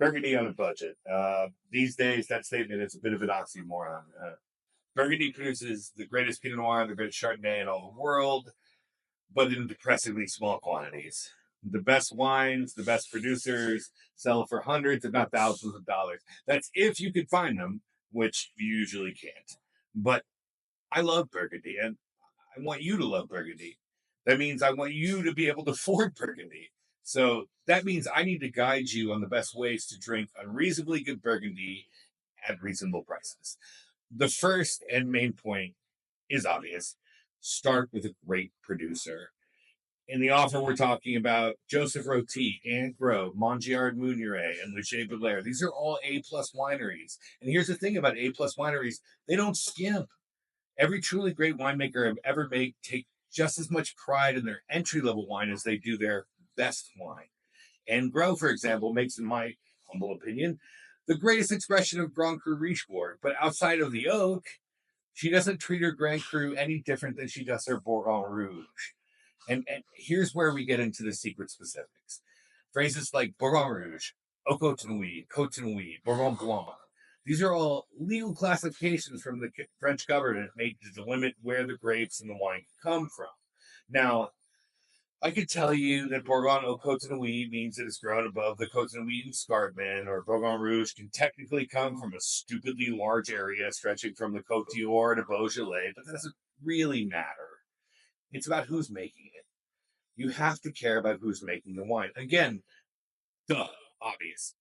Burgundy on a budget. These days, that statement is a bit of an oxymoron. Burgundy produces the greatest Pinot Noir, the greatest Chardonnay in all the world, but in depressingly small quantities. The best wines, the best producers sell for hundreds, if not thousands of dollars. That's if you could find them, which you usually can't. But I love Burgundy, and I want you to love Burgundy. That means I want you to be able to afford Burgundy. So that means I need to guide you on the best ways to drink unreasonably good Burgundy at reasonable prices. The first and main point is obvious. Start with a great producer. In the offer, we're talking about Joseph Roti, Aunt Gros, Mongiard Mounier, and Leger Belair. These are all A-plus wineries. And here's the thing about A-plus wineries. They don't skimp. Every truly great winemaker I've ever made take just as much pride in their entry-level wine as they do their best wine. And Gros, for example, makes, in my humble opinion, the greatest expression of Grand Cru Richebourg. But outside of the oak, she doesn't treat her Grand Cru any different than she does her Bourgogne Rouge. And here's where we get into the secret specifics. Phrases like Bourgogne Rouge, Haut-Côte-Nuit, Côte-Nuit, Bourgogne Blanc. These are all legal classifications from the French government made to delimit where the grapes and the wine come from. Now, I could tell you that Bourgogne au Côte-Nuit means it is grown above the Côte-Nuit escarpment, or Bourgogne Rouge can technically come from a stupidly large area stretching from the Côte d'Or to Beaujolais, but that doesn't really matter. It's about who's making it. You have to care about who's making the wine. Again, duh, obvious.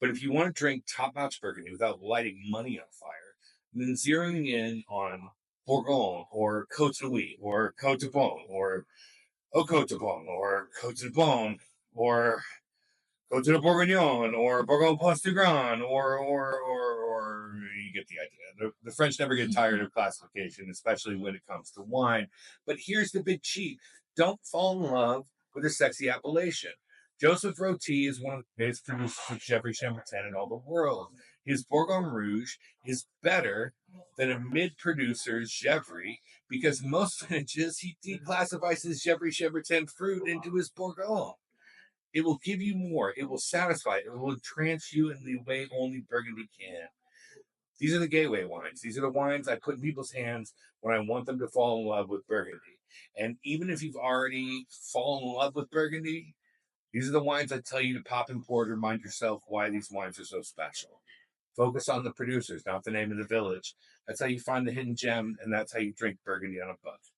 But if you want to drink top-notch Burgundy without lighting money on fire, then zeroing in on Bourgogne or Côte Nuit or Côte de Bon or Au Côte de Bon or Côte de Bon or Côte de Bourguignon or Bourgogne Poste du Grand or you get the idea. The French never get tired of classification, especially when it comes to wine. But here's the big cheat. Don't fall in love with a sexy appellation. Joseph Roti is one of the greatest producers of Gevrey Chambertin in all the world. His Bourgogne Rouge is better than a mid-producer's Gevrey because most vintages he declassifies his Gevrey Chambertin fruit into his Bourgogne. It will give you more. It will satisfy. It will entrance you in the way only Burgundy can. These are the gateway wines. These are the wines I put in people's hands when I want them to fall in love with Burgundy. And even if you've already fallen in love with Burgundy, these are the wines I tell you to pop and pour to remind yourself why these wines are so special. Focus on the producers, not the name of the village. That's how you find the hidden gem, and that's how you drink Burgundy on a budget.